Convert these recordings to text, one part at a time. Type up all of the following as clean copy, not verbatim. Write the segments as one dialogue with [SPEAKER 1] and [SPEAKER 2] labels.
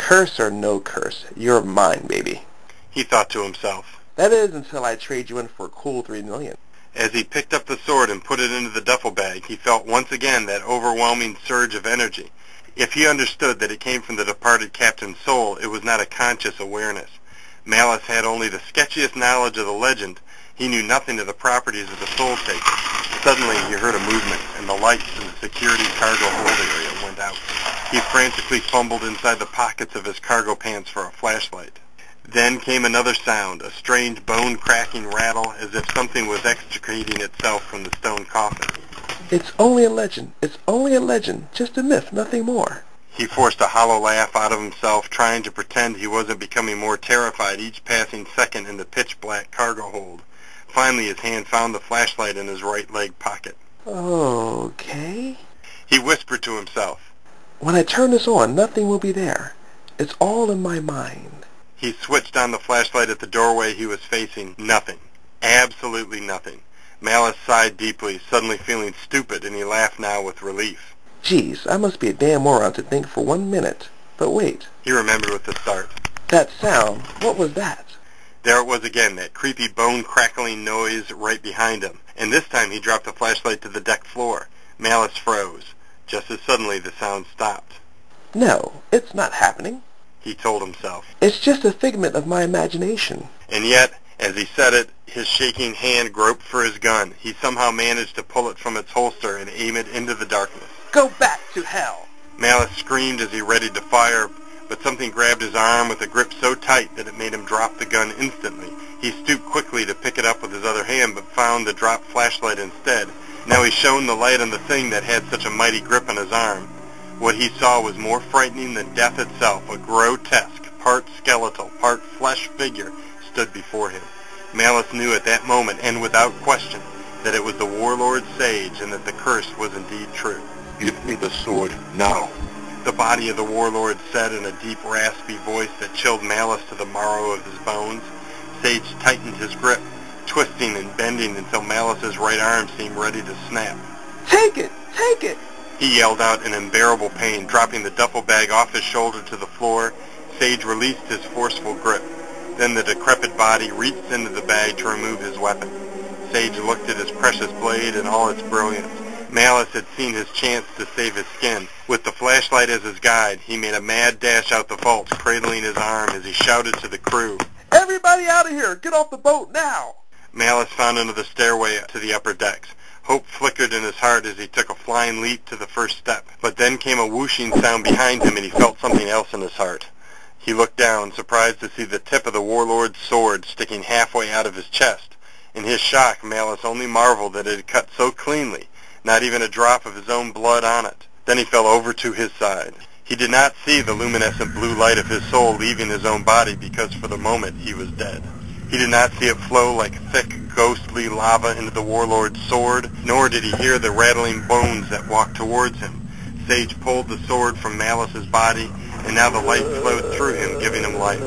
[SPEAKER 1] Curse or no curse, you're mine, baby,
[SPEAKER 2] he thought to himself.
[SPEAKER 1] That is until I trade you in for a cool $3 million.
[SPEAKER 2] As he picked up the sword and put it into the duffel bag, he felt once again that overwhelming surge of energy. If he understood that it came from the departed captain's soul, it was not a conscious awareness. Malice had only the sketchiest knowledge of the legend. He knew nothing of the properties of the soul taker. Suddenly he heard a movement, and the lights in the security cargo hold area went out. He frantically fumbled inside the pockets of his cargo pants for a flashlight. Then came another sound, a strange bone-cracking rattle, as if something was extricating itself from the stone coffin.
[SPEAKER 1] It's only a legend. It's only a legend. Just a myth, nothing more.
[SPEAKER 2] He forced a hollow laugh out of himself, trying to pretend he wasn't becoming more terrified each passing second in the pitch-black cargo hold. Finally, his hand found the flashlight in his right leg pocket.
[SPEAKER 1] Okay.
[SPEAKER 2] He whispered to himself.
[SPEAKER 1] When I turn this on, nothing will be there. It's all in my mind.
[SPEAKER 2] He switched on the flashlight at the doorway he was facing. Nothing. Absolutely nothing. Malice sighed deeply, suddenly feeling stupid, and he laughed now with relief.
[SPEAKER 1] Geez, I must be a damn moron to think for 1 minute. But wait.
[SPEAKER 2] He remembered with a start.
[SPEAKER 1] That sound, what was that?
[SPEAKER 2] There it was again, that creepy bone-crackling noise right behind him. And this time he dropped the flashlight to the deck floor. Malice froze. Just as suddenly the sound stopped.
[SPEAKER 1] No, it's not happening,
[SPEAKER 2] he told himself.
[SPEAKER 1] It's just a figment of my imagination.
[SPEAKER 2] And yet, as he said it, his shaking hand groped for his gun. He somehow managed to pull it from its holster and aim it into the darkness.
[SPEAKER 1] Go back to hell!
[SPEAKER 2] Malice screamed as he readied to fire, but something grabbed his arm with a grip so tight that it made him drop the gun instantly. He stooped quickly to pick it up with his other hand, but found the dropped flashlight instead. Now he shone the light on the thing that had such a mighty grip on his arm. What he saw was more frightening than death itself. A grotesque, part skeletal, part flesh figure stood before him. Malice knew at that moment, and without question, that it was the warlord sage and that the curse was indeed true.
[SPEAKER 3] Give me the sword, now.
[SPEAKER 2] The body of the warlord said in a deep, raspy voice that chilled Malice to the marrow of his bones. Sage tightened his grip, twisting and bending until Malice's right arm seemed ready to snap.
[SPEAKER 1] Take it! Take it!
[SPEAKER 2] He yelled out in unbearable pain, dropping the duffel bag off his shoulder to the floor. Sage released his forceful grip. Then the decrepit body reached into the bag to remove his weapon. Sage looked at his precious blade in all its brilliance. Malice had seen his chance to save his skin. With the flashlight as his guide, he made a mad dash out the vaults, cradling his arm as he shouted to the crew.
[SPEAKER 1] Everybody out of here! Get off the boat now!
[SPEAKER 2] Malice found another stairway to the upper decks. Hope flickered in his heart as he took a flying leap to the first step. But then came a whooshing sound behind him, and he felt something else in his heart. He looked down, surprised to see the tip of the warlord's sword sticking halfway out of his chest. In his shock, Malice only marveled that it had cut so cleanly, not even a drop of his own blood on it. Then he fell over to his side. He did not see the luminescent blue light of his soul leaving his own body because for the moment he was dead. He did not see it flow like thick, ghostly lava into the warlord's sword, nor did he hear the rattling bones that walked towards him. Sage pulled the sword from Malice's body, and now the light flowed through him, giving him life.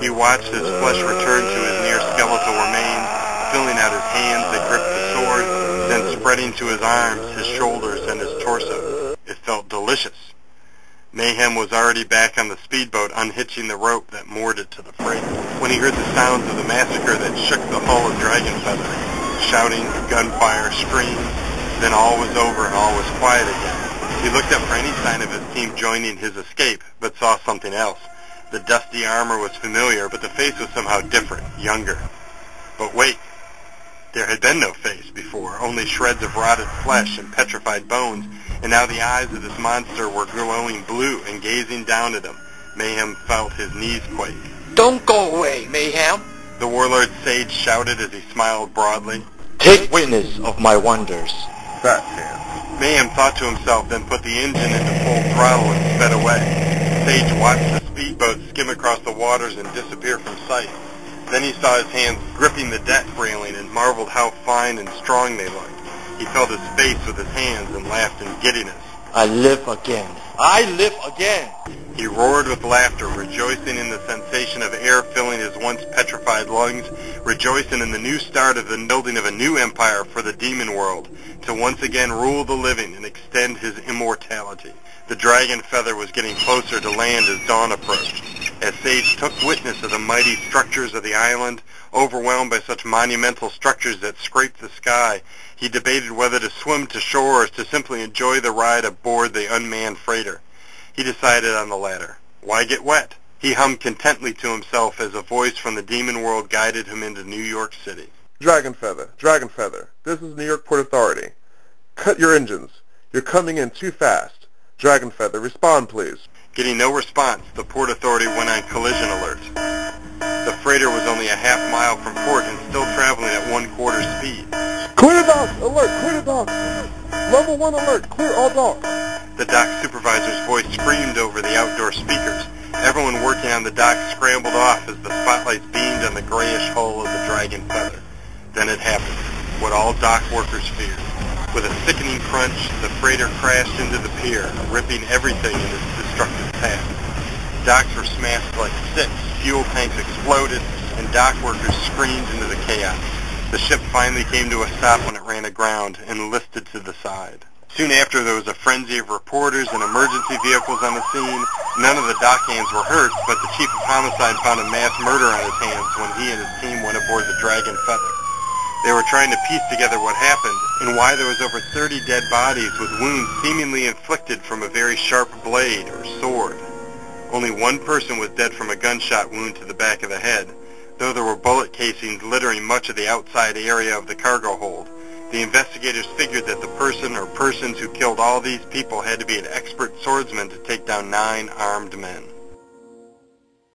[SPEAKER 2] He watched his flesh return to his near skeletal remains, filling out his hands that gripped the sword, then spreading to his arms, his shoulders, and his torso. It felt delicious. Mayhem was already back on the speedboat, unhitching the rope that moored it to the freight. When he heard the sounds of the massacre that shook the hull of Dragonfeather, shouting, gunfire, screams, then all was over and all was quiet again. He looked up for any sign of his team joining his escape, but saw something else. The dusty armor was familiar, but the face was somehow different, younger. But wait, there had been no face before, only shreds of rotted flesh and petrified bones, and now the eyes of this monster were glowing blue and gazing down at him. Mayhem felt his knees quake.
[SPEAKER 4] Don't go away, Mayhem!
[SPEAKER 2] The warlord sage shouted as he smiled broadly.
[SPEAKER 4] Take witness of my wonders.
[SPEAKER 1] That man.
[SPEAKER 2] Mayhem thought to himself, then put the engine into full throttle and sped away. Sage watched the speedboat skim across the waters and disappear from sight. Then he saw his hands gripping the deck railing and marveled how fine and strong they looked. He felt his face with his hands and laughed in giddiness.
[SPEAKER 4] I live again. I live again!
[SPEAKER 2] He roared with laughter, rejoicing in the sensation of air filling his once petrified lungs, rejoicing in the new start of the building of a new empire for the demon world, to once again rule the living and extend his immortality. The dragon feather was getting closer to land as dawn approached. As Sage took witness of the mighty structures of the island, overwhelmed by such monumental structures that scraped the sky, he debated whether to swim to shore or to simply enjoy the ride aboard the unmanned freighter. He decided on the latter. Why get wet? He hummed contentedly to himself as a voice from the demon world guided him into New York City.
[SPEAKER 5] Dragon Feather, this is New York Port Authority. Cut your engines. You're coming in too fast. Dragon Feather, respond please.
[SPEAKER 2] Getting no response, the Port Authority went on collision alert. The freighter was only a half mile from port and still traveling at 1/4 speed.
[SPEAKER 5] Clear docks! Alert! Clear docks! Level 1 alert! Clear all docks!
[SPEAKER 2] The dock supervisor's voice screamed over the outdoor speakers. Everyone working on the dock scrambled off as the spotlights beamed on the grayish hull of the Dragon Feather. Then it happened, what all dock workers feared. With a sickening crunch, the freighter crashed into the pier, ripping everything in its destructive path. Docks were smashed like sticks, fuel tanks exploded, and dock workers screamed into the chaos. The ship finally came to a stop when it ran aground and listed to the side. Soon after, there was a frenzy of reporters and emergency vehicles on the scene. None of the dock hands were hurt, but the chief of homicide found a mass murder on his hands when he and his team went aboard the Dragon Feather. They were trying to piece together what happened and why there was over 30 dead bodies with wounds seemingly inflicted from a very sharp blade or sword. Only one person was dead from a gunshot wound to the back of the head, though there were bullet casings littering much of the outside area of the cargo hold. The investigators figured that the person or persons who killed all these people had to be an expert swordsman to take down 9 armed men.